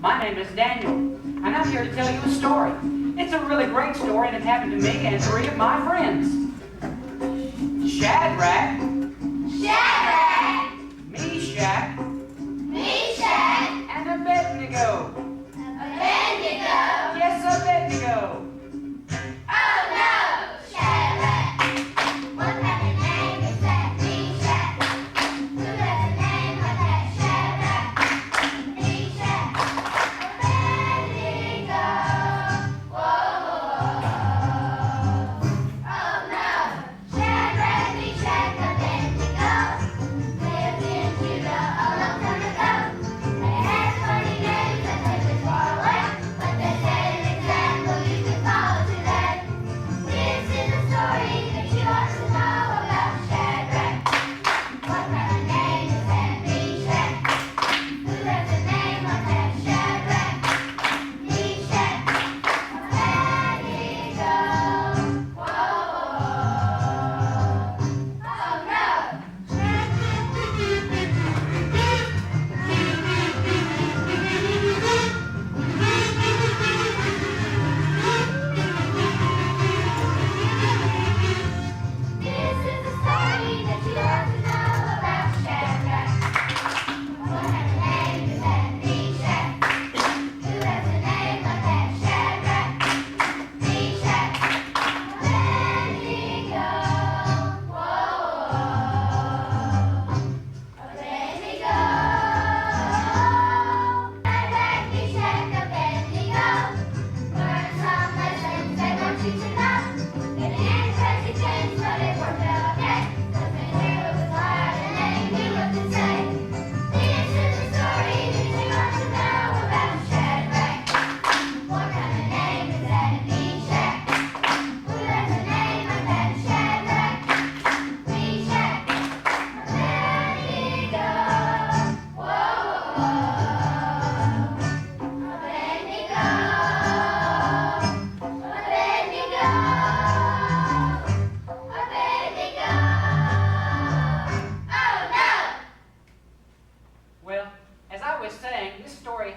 My name is Daniel, and I'm here to tell you a story. It's a really great story, and it happened to me and 3 of my friends. Shadrach, Meshach, and Abednego. Yes, Abednego.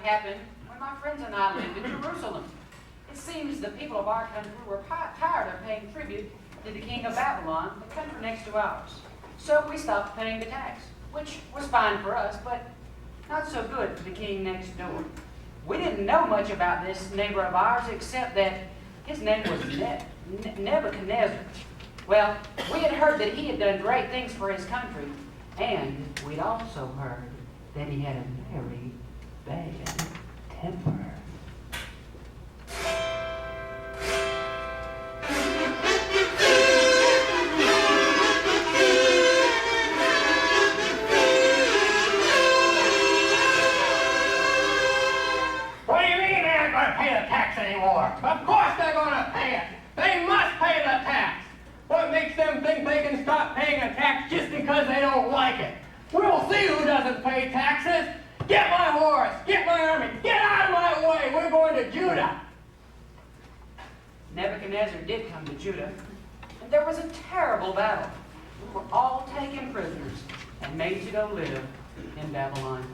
Happened when my friends and I lived in Jerusalem. It seems the people of our country were tired of paying tribute to the king of Babylon, the country next to ours. So we stopped paying the tax, which was fine for us, but not so good for the king next door. We didn't know much about this neighbor of ours except that his name was Nebuchadnezzar. Well, we had heard that he had done great things for his country, and we'd also heard that he had a very bad temper. What do you mean they aren't going to pay the tax anymore? Of course they're going to pay it. They must pay the tax. What makes them think they can stop paying a tax just because they don't like it? We'll see who doesn't pay taxes. Get my horse! Get my army! Get out of my way! We're going to Judah! Nebuchadnezzar did come to Judah, and there was a terrible battle. We were all taken prisoners and made to go live in Babylon.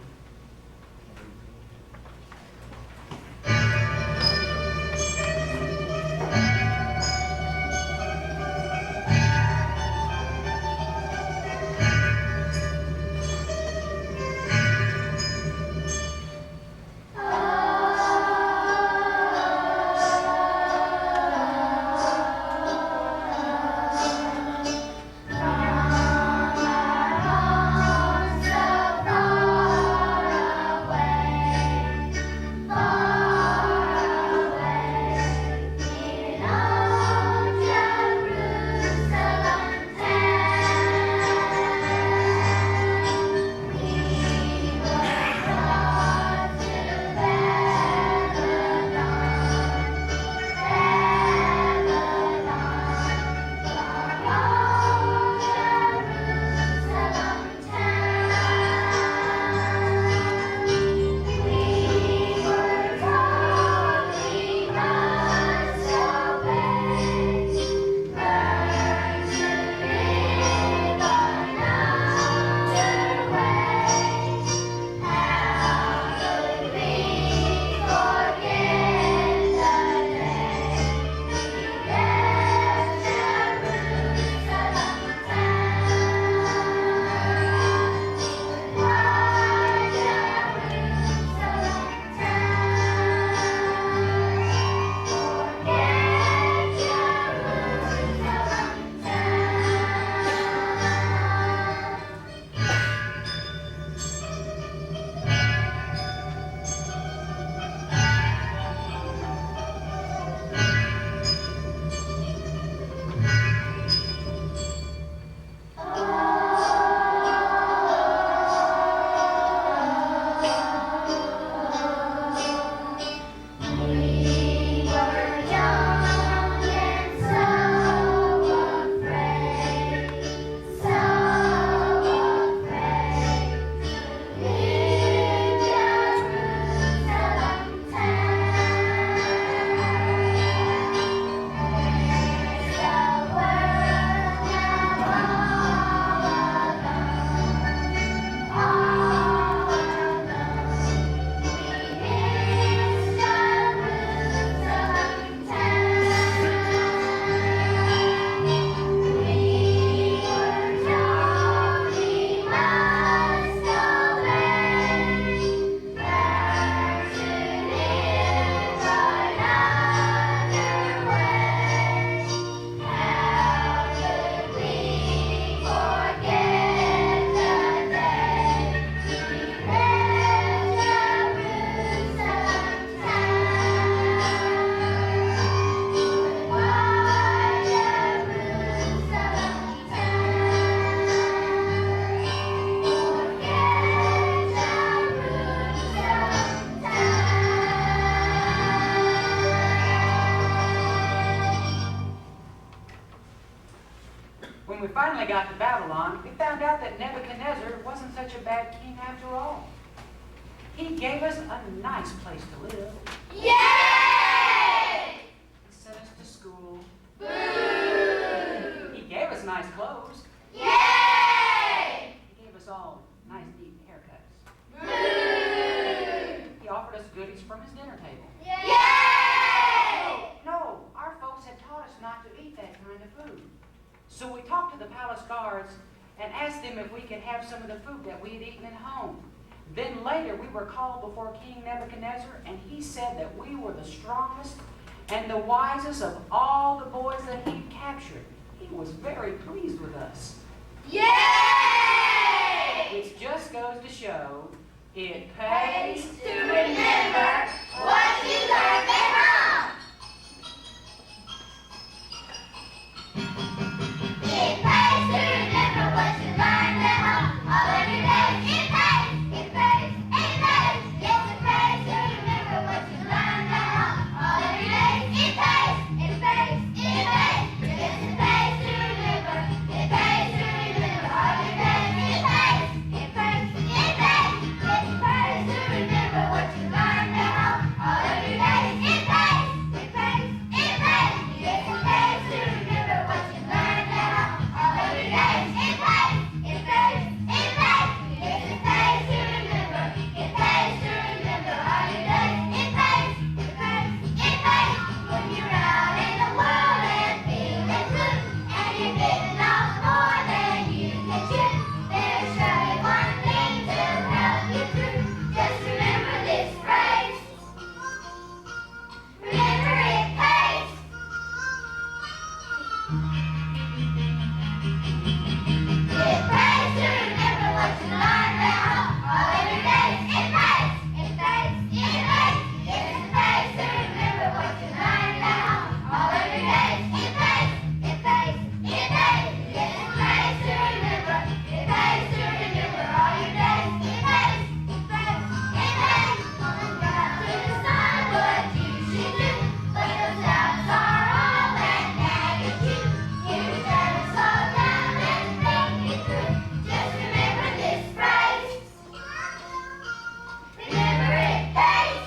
finally got to Babylon, we found out that Nebuchadnezzar wasn't such a bad king after all. He gave us a nice place to live. Yay! He sent us to school. Boo! He gave us nice clothes. Yay! He gave us all nice, neat haircuts. Boo! He offered us goodies from his dinner table. Yay! No, our folks had taught us not to eat that kind of food. So we talked to the palace guards and asked them if we could have some of the food that we had eaten at home. Then later we were called before King Nebuchadnezzar, and he said that we were the strongest and the wisest of all the boys that he'd captured. He was very pleased with us. Yay! It just goes to show it Pays pays to remember what you learned at home. It pays to remember what you learned at home. All of your days, it pays, it pays, it pays. Yes, it pays to remember what you learned at home. All of your days, it pays, it pays, it pays. Yes, it pays to remember, it pays to remember. All your days, it pays, it pays, it pays. Yes, it pays to remember what you learned at home. All of your days, it pays, it pays, it pays. Yes, it pays to remember what you learned at home. All of your days, it pays, it pays, it pays. Yes, it pays to remember, it pays to remember. All your days, it pays, it pays, it pays. When you're out in the world and feeling blue, and you're getting off more than you can chew, there's surely one thing to help you through. Just remember this phrase. Remember it pays. It pays to remember what you learned at home. All of your days, it pays, it pays, it pays. Yes, it pays to remember what you learned at home. All of your days, it pays, it pays, it pays. Yes, it pays to remember, it pays to remember. All your days, it pays, it pays, it pays. Going down to decide what you should do, but those doubts are all that nag at you. You better slow down and think it through. Just remember this phrase. Remember it pays.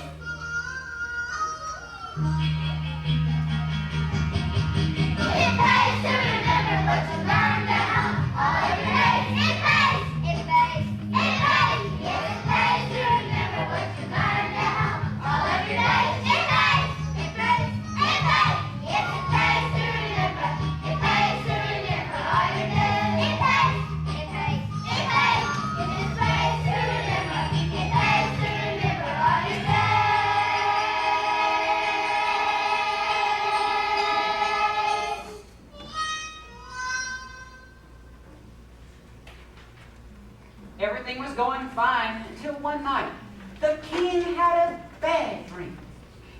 It pays to remember what you learned at home. All of your days, it pays, it pays, it pays. Yes, it pays to remember what you learned at home. All of your days, it pays, it pays, it pays. Yes, it pays to remember, it pays to remember. All your days, it pays, it pays, it pays. Yes, it pays to remember, it pays to remember. All your days. Everything was going fine until one night. The king had a bad dream.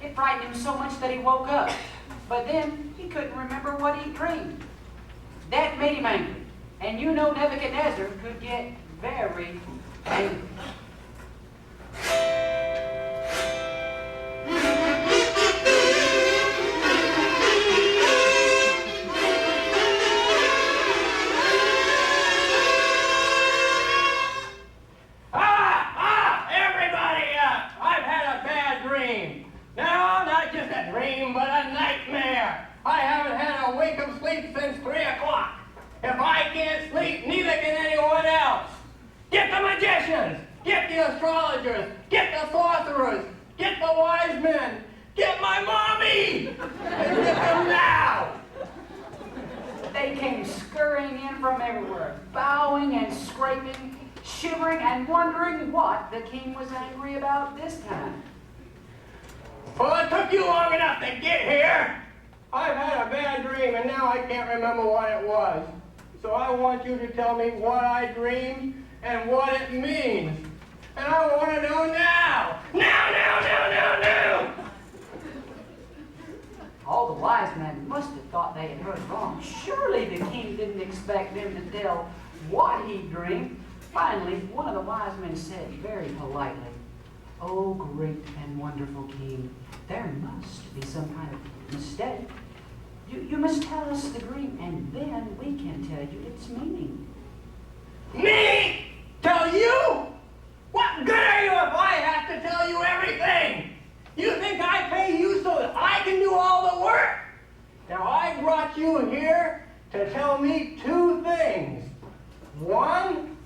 It frightened him so much that he woke up. But then he couldn't remember what he dreamed. That made him angry. And you know Nebuchadnezzar could get very angry. Everybody up! I've had a bad dream. No, not just a dream, but a nightmare. I haven't had a wink of sleep since 3 o'clock. If I can't sleep, neither can anyone else. Get the magicians, get the astrologers, get the sorcerers, get the wise men, get my mommy, and get them now. They came scurrying in from everywhere, bowing and scraping, shivering and wondering what the king was angry about this time. Well, it took you long enough to get here. I've had a bad dream, and now I can't remember what it was. So I want you to tell me what I dreamed and what it means. And I want to know now. Now. All the wise men must have thought they had heard wrong. Surely the king didn't expect them to tell what he dreamed. Finally, one of the wise men said very politely, "Oh, great and wonderful king, there must be some kind of mistake. You must tell us the dream, and then we can tell you its meaning. Me? Tell you? What good are you if I have to tell you everything? You think I pay you so that I can do all the work? Now I brought you here to tell me two things. One,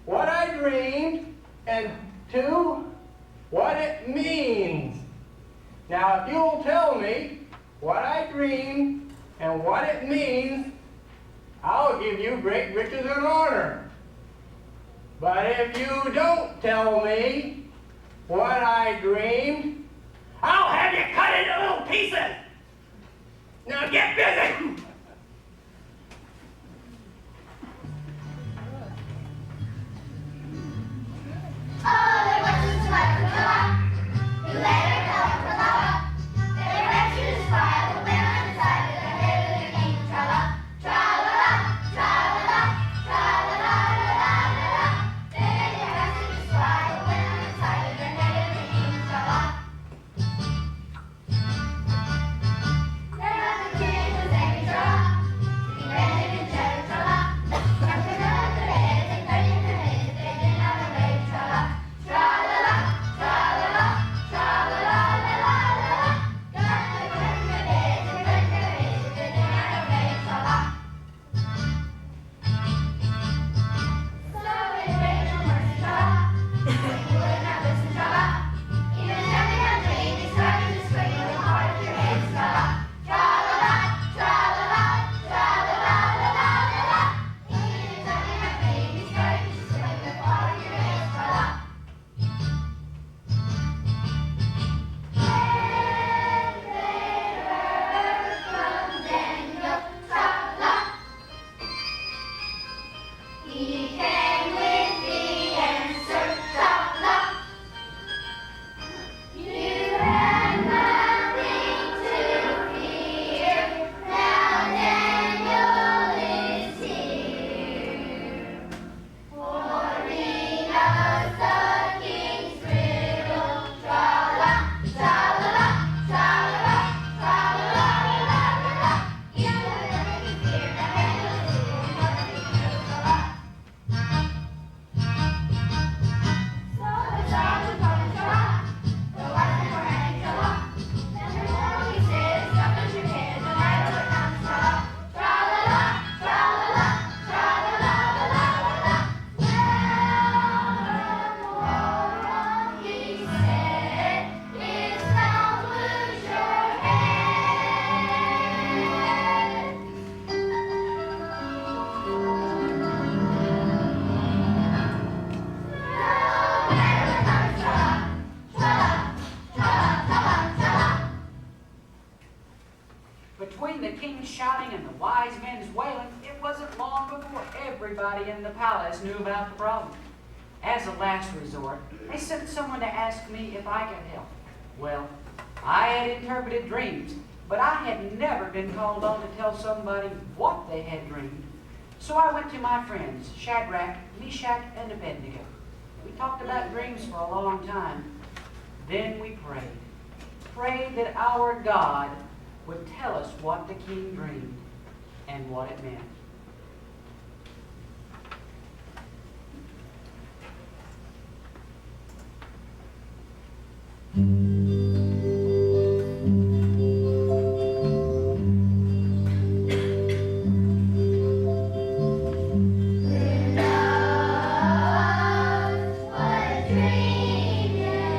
what I dreamed, and two, what it means. Now if you'll tell me what I dreamed and what it means, I'll give you great riches and honor. But if you don't tell me what I dreamed, I'll have you cut into little pieces. Now get busy. All there was was a light from the light. You let her go from the light. They ran to the sky, the women decided their head of their king. Tra-la, tra-la-la, tra-la-la, tra-la-la-la-la-la-la. They ran to the sky, the women decided their head of their king. Tra-la. There was the king who was angry. Tra-la. He ran in cheddar. Tra-la. After their heads and cutting their heads, they did not obey. Tra-la. Tra-la-la, tra-la-la, tra-la-la-la-la-la-la. Got the cutting their heads and cutting their heads, they did not obey. Tra-la. So they paid no mercy. Tra-la. You would not listen. Tra-la. Even jumping on trees, they started to scream with the heart of your heads. Tra-la. Tra-la-la, tra-la-la, tra-la-la-la-la-la-la. Even jumping on trees, they started to scream with the heart of your heads. Tra-la. He came with the answer, tra-la. You have nothing to fear. Now Daniel is here. For he knows the king's riddle. Tra-la, tra-la-la, tra-la-la, tra-la-la-la-la-la. You have nothing to fear. Now Daniel is here. For nothing to fear. Tra-la. So the child was born in Tra-la. The wise men were hanging Tra-la. Then the Lord, he said, stop at your heads, and I will come Tra-la. Tra-la-la, tra-la-la, tra-la-la-la-la-la-la. Well, the moral, he said, is don't lose your head. Between the king's shouting and the wise men's wailing, it wasn't long before everybody in the palace knew about the problem. As a last resort, they sent someone to ask me if I could help. Well, I had interpreted dreams, but I had never been called on to tell somebody what they had dreamed. So I went to my friends, Shadrach, Meshach, and Abednego. We talked about dreams for a long time. Then we prayed that our God would tell us what the king dreamed and what it meant. Who knows what a dream is?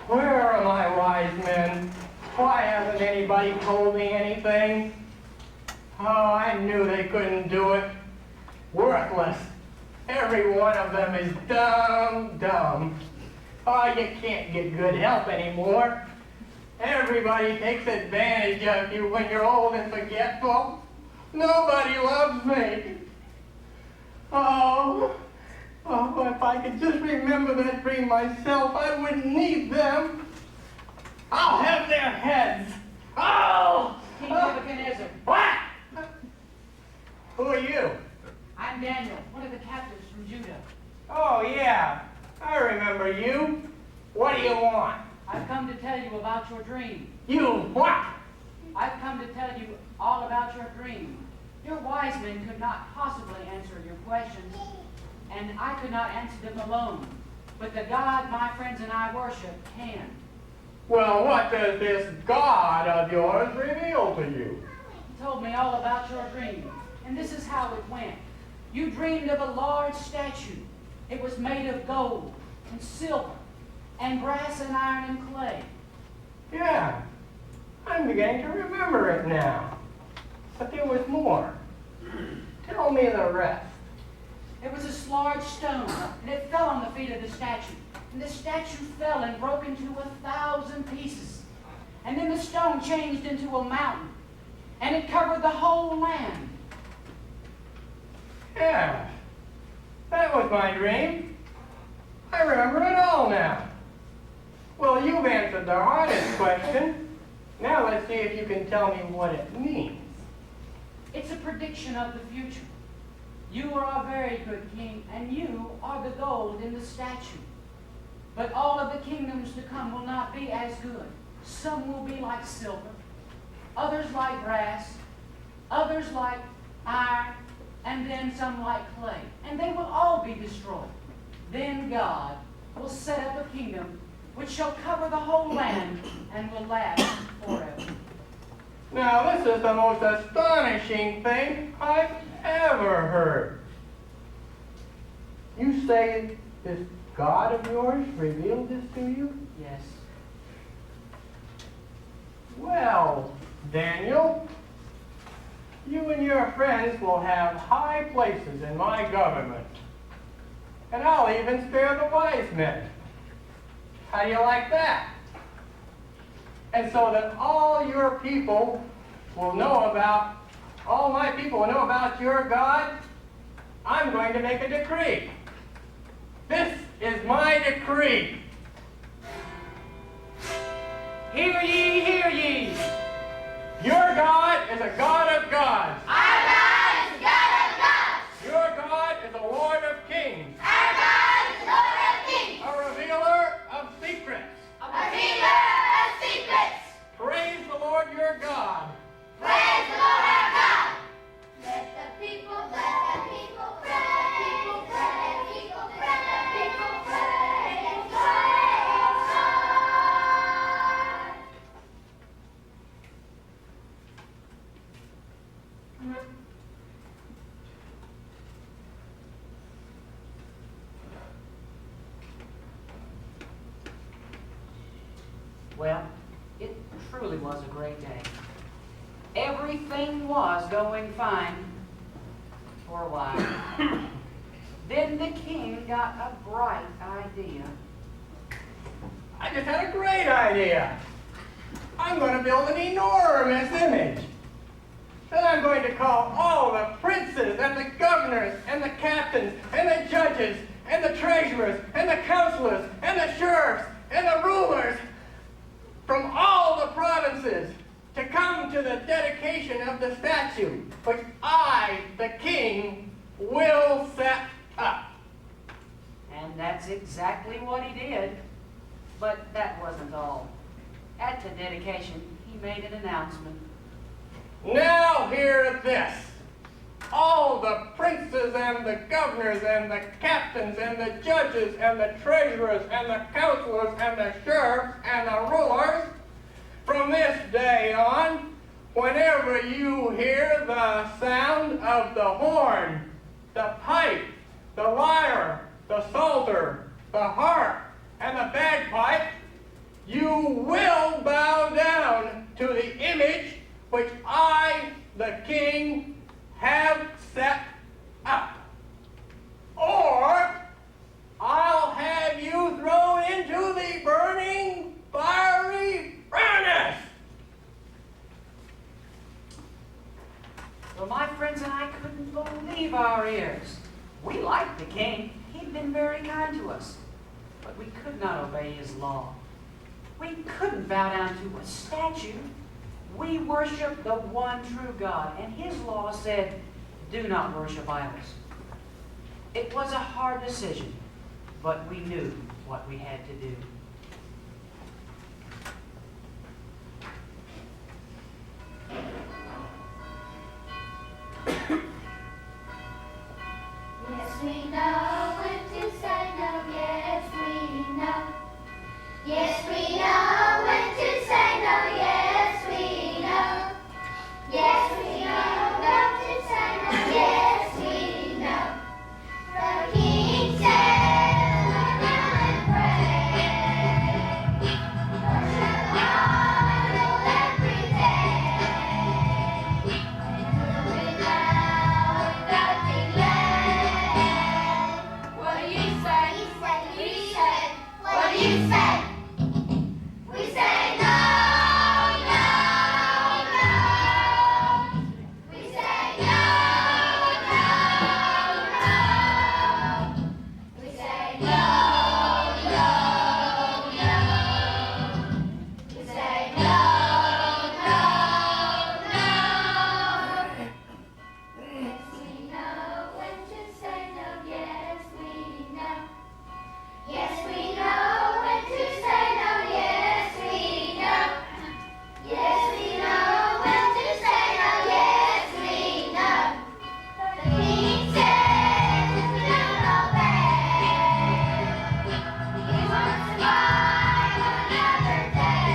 Where are my wise men? Why hasn't anybody told me anything? Oh, I knew they couldn't do it. Worthless. Every one of them is dumb. Oh, you can't get good help anymore. Everybody takes advantage of you when you're old and forgetful. Nobody loves me. Oh, if I could just remember that dream myself, I wouldn't need them. I'll have their heads. Oh! King Nebuchadnezzar. What? Who are you? I'm Daniel, one of the captives from Judah. Oh, yeah. I remember you. What do you want? I've come to tell you about your dream. You what? I've come to tell you all about your dream. Your wise men could not possibly answer your questions, and I could not answer them alone. But the God my friends and I worship can. Well, what does this God of yours reveal to you? He told me all about your dream, and this is how it went. You dreamed of a large statue. It was made of gold and silver and brass and iron and clay. Yeah, I'm beginning to remember it now. But there was more. Tell me the rest. It was a large stone, and it fell on the feet of the statue. And the statue fell and broke into 1,000 pieces. And then the stone changed into a mountain, and it covered the whole land. Yeah, that was my dream. I remember it all now. Well, you've answered the hardest question. Now let's see if you can tell me what it means. It's a prediction of the future. You are a very good king, and you are the gold in the statue. But all of the kingdoms to come will not be as good. Some will be like silver, others like brass, others like iron, and then some like clay. And they will all be destroyed. Then God will set up a kingdom which shall cover the whole land and will last forever. Now, this is the most astonishing thing I've ever heard. You say this God of yours revealed this to you? Yes. Well, Daniel, you and your friends will have high places in my government. And I'll even spare the wise men. How do you like that? And so that all your people will know about, all my people will know about your God, I'm going to make a decree. This is my decree. Hear ye, hear ye. Your God is a God of gods. Our God is the God of gods. Your God is a Lord of kings. Our God is Lord of kings. A revealer of secrets. A revealer of secrets. Praise the Lord your God. Praise the Lord our God. Let the people praise. Let the people praise. Let the people praise. Praise God. truly was a great day. Everything was going fine for a while. Then the king got a bright idea. I just had a great idea. I'm going to build an enormous image. Then I'm going to call all the princes and the governors and the captains and the judges and the treasurers and the counselors and the sheriffs and the rulers from all the provinces to come to the dedication of the statue, which I, the king, will set up. And that's exactly what he did. But that wasn't all. At the dedication, he made an announcement. Now hear this. All the princes and the governors and the captains and the judges and the treasurers and the counselors and the sheriffs and the rulers, from this day on, whenever you hear the sound of the horn, the pipe, the lyre, the psalter, the harp, and the bagpipe, you will bow down to the image which I, the king, have set up. Or I'll have you thrown into the burning, fiery furnace. Well, my friends and I couldn't believe our ears. We liked the king. He'd been very kind to us. But we could not obey his law. We couldn't bow down to a statue. We worship the one true God, and his law said, do not worship idols. It was a hard decision, but we knew what we had to do. Yes, we know when to say no. Yes, we know. Yes, we know when to say no. Yes, we know. Yes, we know when to say no. Yes, we know. The King said, "Lie down and pray. Worship idol every day. Do it now without delay." What do you say? We say. What do you say? We say no, no, no. We say no, no, no. We say no, no, no. We say no, no, no. Yes, we know when to say no. Yes, we know. Yes, we know when to say no. Yes, we know. Yes, we know when to say no. Yes, we know. The King says we don't obey. He wants to buy another day.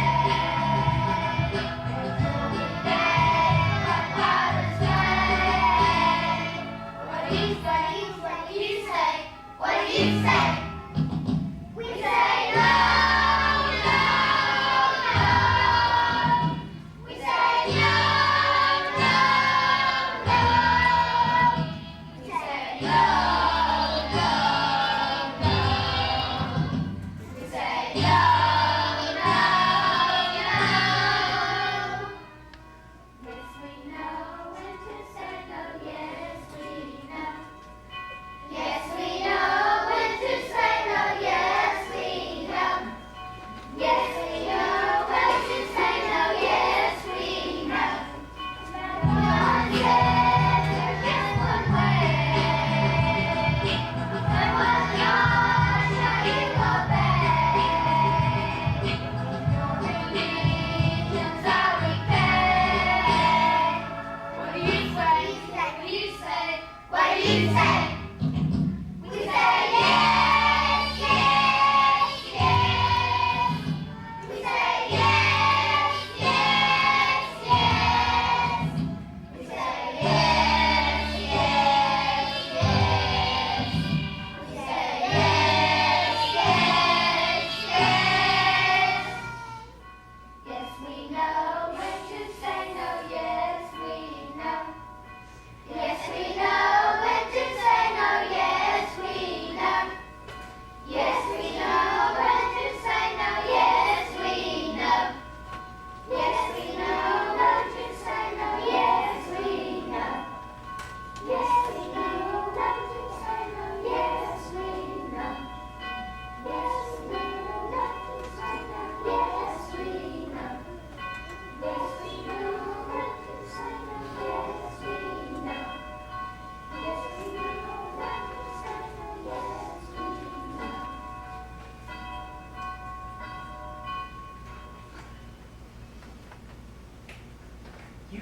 Until we make our Father's way. What do you say? What do you say? What do you say? We say no, no, no. We say no, no, no. We say no, no, no. We say no, no, no. Yes, we know when to say no. Yes, we know. Yes, we know when to say no. Yes, we know. Yes, we know when to say no. Yes, we know. God said there's just one way.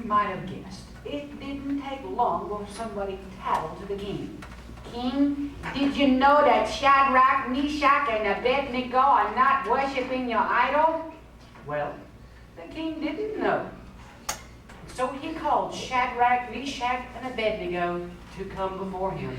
might have guessed, it didn't take long before somebody tattled to the king. King, did you know that Shadrach, Meshach, and Abednego are not worshiping your idol? Well, the king didn't know. So he called Shadrach, Meshach, and Abednego to come before him.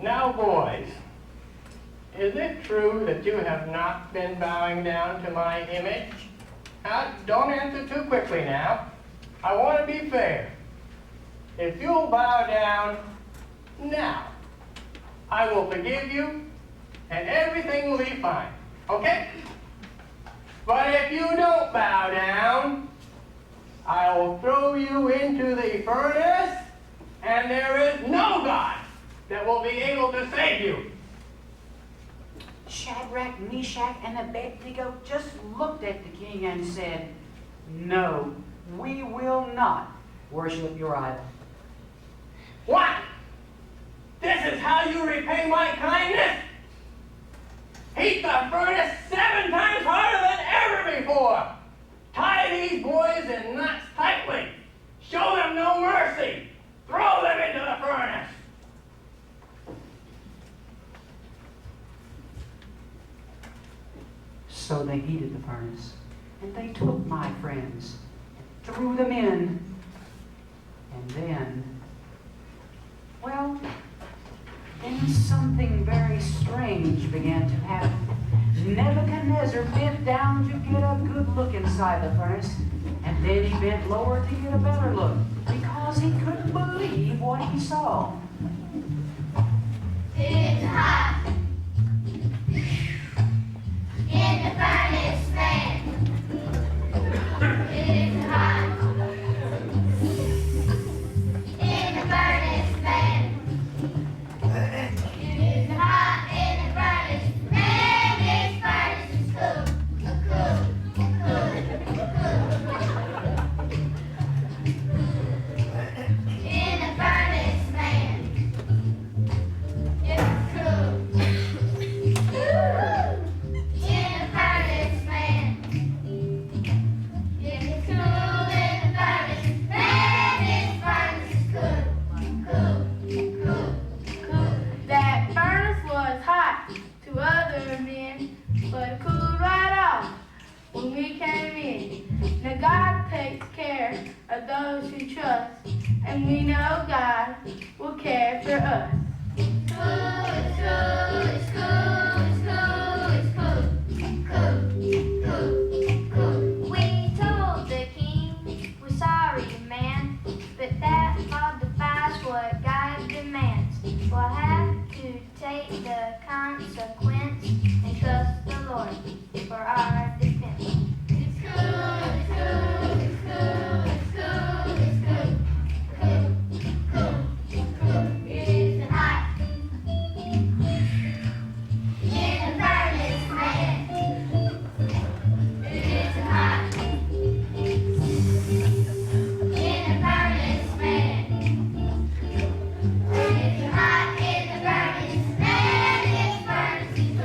Now, boys, is it true that you have not been bowing down to my image? Don't answer too quickly now. I want to be fair. If you'll bow down now, I will forgive you and everything will be fine. Okay? But if you don't bow down, I will throw you into the furnace, and there is no God that will be able to save you. Shadrach, Meshach, and Abednego just looked at the king and said, "No, we will not worship your idol." What? This is how you repay my kindness? Heat the furnace 7 times harder than ever before. Tie these boys in knots tightly. Show them no mercy. Throw them into the furnace. So they heated the furnace, and they took my friends, threw them in, and then something very strange began to happen. Nebuchadnezzar bent down to get a good look inside the furnace, and then he bent lower to get a better look, because he couldn't believe what he saw. It's hot in the furnace, man. It's hot in the furnace, man. It's hot in the furnace, man. This furnace is cool, cool, cool, in the furnace, man. It's cool. In the furnace, man. It's cool in the furnace, man. This furnace is cool, cool, cool, cool. That furnace was hot to other men, but it cooled right off when we came in. Now God takes care of those who trust, and we know God will care for us. It's cool, it's cool, it's cool, it's cool, it's cool, cool, cool. We told the king, we're sorry, man, but that all defies what God demands. We'll have to take the consequence and trust the Lord for our defense. It's cool, it's cool, it's cool, it's cool, it's cool, cool, cool, cool. It's hot in the furnace, man. It's hot in the furnace, man. It's hot in the furnace, man. This furnace is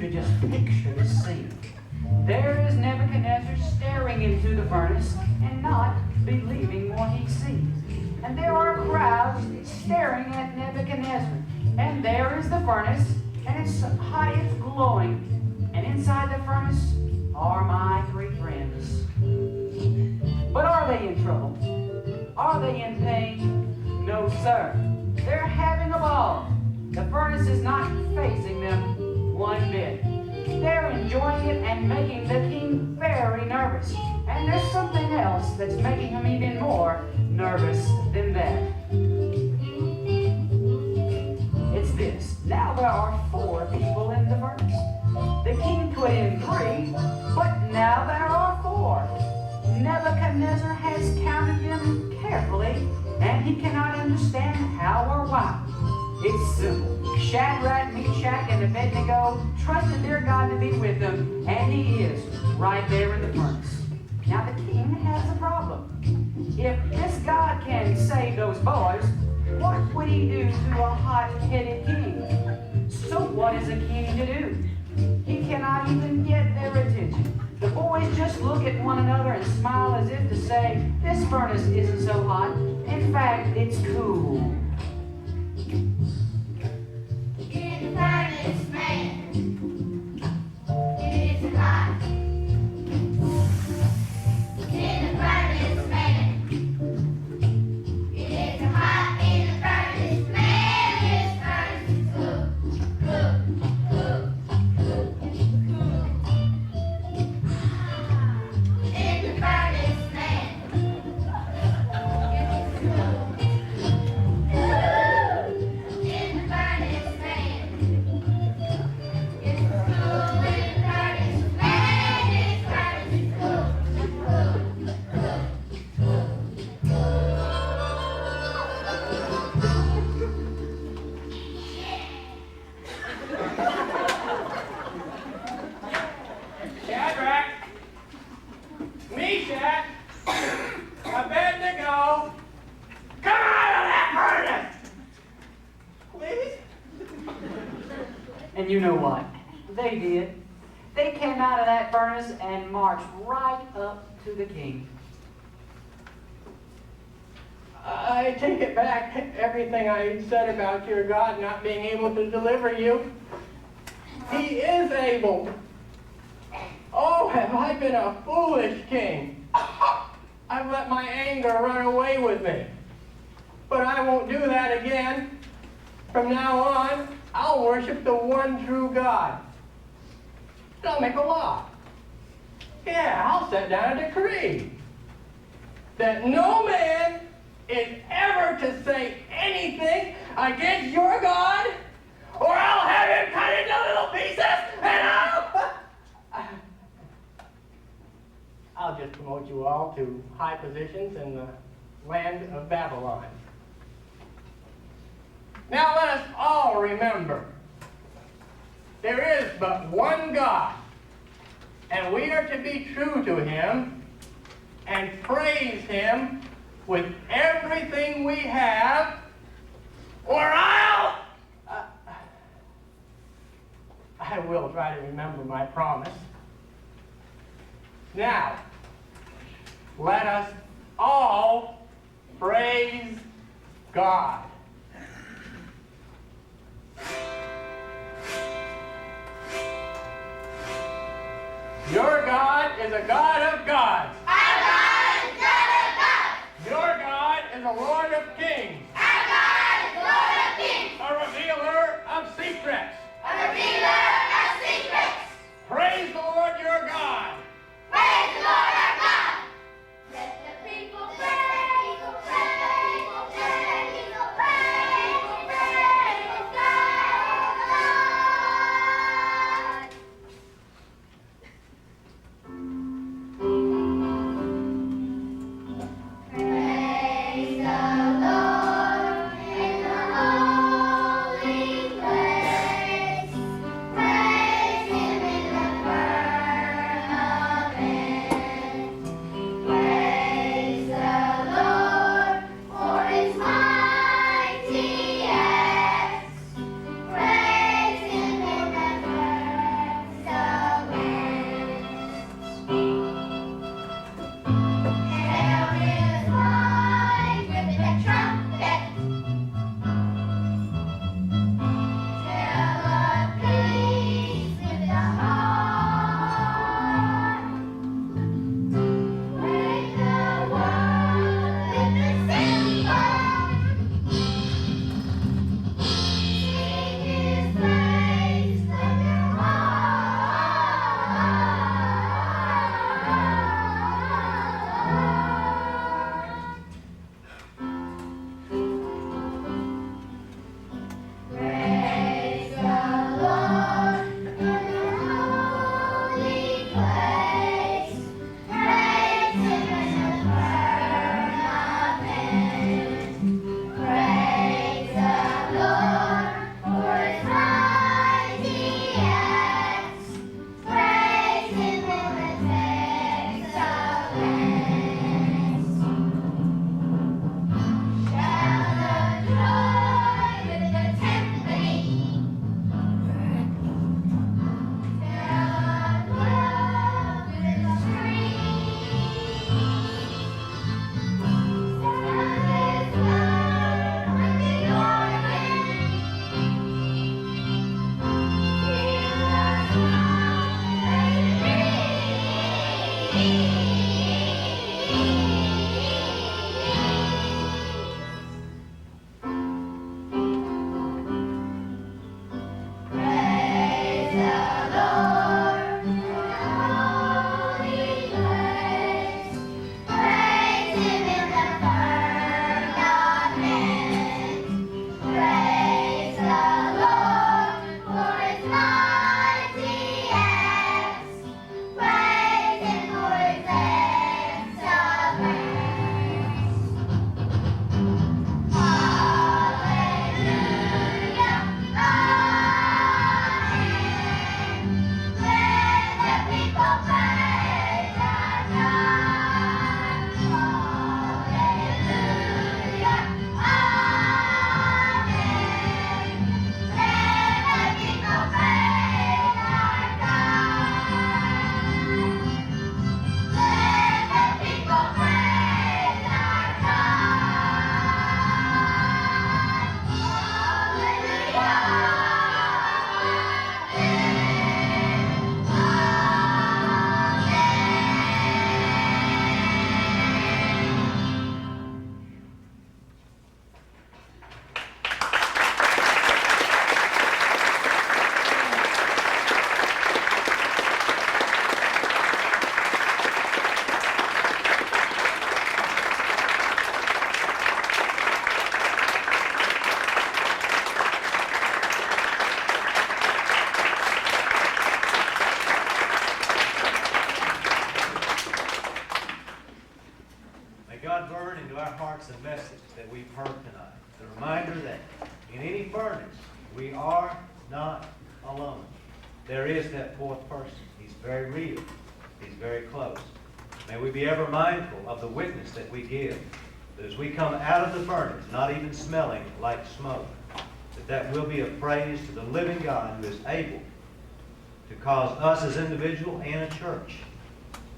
could just picture the scene. There is Nebuchadnezzar staring into the furnace and not believing what he sees. And there are crowds staring at Nebuchadnezzar. And there is the furnace, and it's hot, it's glowing. And inside the furnace are my three friends. But are they in trouble? Are they in pain? No, sir. They're having a ball. The furnace is not facing them one bit. They're enjoying it and making the king very nervous. And there's something else that's making him even more nervous than that. It's this. Now there are 4 people in the furnace. The king put in 3, but now there are 4. Nebuchadnezzar has counted them carefully, and he cannot understand how or why. It's simple. Shadrach, Meshach, and Abednego trusted their God to be with them, and he is right there in the furnace. Now the king has a problem. If this God can save those boys, what would he do to a hot-headed king? So what is a king to do? He cannot even get their attention. The boys just look at one another and smile as if to say, this furnace isn't so hot. In fact, it's cool. In the furnace, man, it is hot. In the furnace, man, it is hot. In the furnace, man, this furnace is cool, cool, cool, cool. In the furnace, man, it is cool. In the furnace, man, it's cool. In the furnace, man, this furnace is cool, Shadrach, Meshach, Abednego, come out of that furnace! Please? And you know what? They did. They came out of that furnace and marched right up to the king. I take it back, everything I said about your God not being able to deliver you. He is able. Oh, have I been a foolish king? I've let my anger run away with me. But I won't do that again. From now on, I'll worship the one true God. And I'll make a law. Yeah, I'll set down a decree that no man is ever to say anything against your God, or I'll have him cut into little pieces, and I'll just promote you all to high positions in the land of Babylon. Now let us all remember, there is but one God, and we are to be true to him and praise him with everything we have, or I will try to remember my promise. Now, let us all praise God. Your God is a God of gods. Our God is God of gods. Your God is a Lord of kings. Our God is Lord of kings. A revealer of secrets. A revealer of secrets. Praise the Lord your God. Praise the Lord our God. Let the people praise, praise, praise, praise God. Praise the Lord in the holy place. God burn into our hearts the message that we've heard tonight. The reminder that in any furnace, we are not alone. There is that fourth person. He's very real. He's very close. May we be ever mindful of the witness that we give. That as we come out of the furnace, not even smelling like smoke, that will be a praise to the living God who is able to cause us as individuals and a church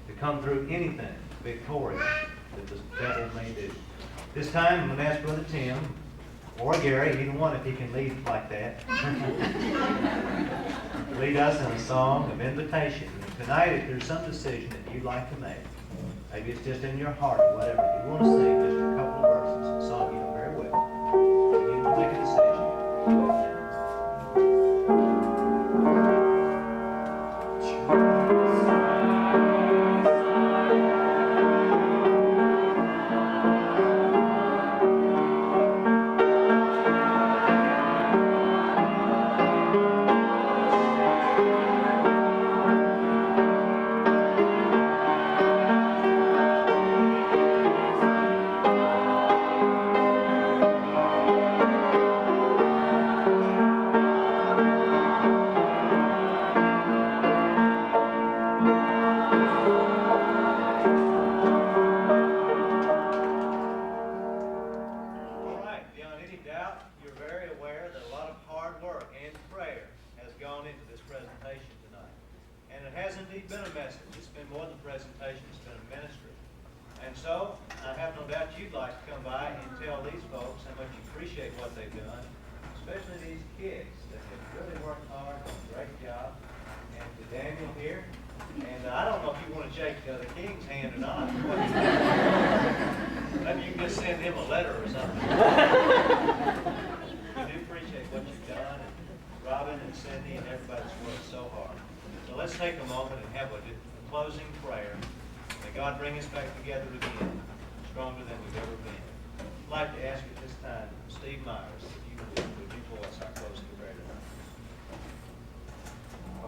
to come through anything victorious that the devil may do. This time, I'm going to ask Brother Tim or Gary, either one, if he can lead like that, lead us in a song of invitation. And tonight, if there's some decision that you'd like to make, maybe it's just in your heart or whatever, if you want to sing just a couple of verses, a song you know very well, you need to make a decision.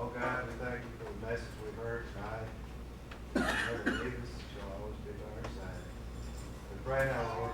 Oh God, we thank you for the message we heard tonight. Never leave us, shall always be by our side. We pray now, Lord,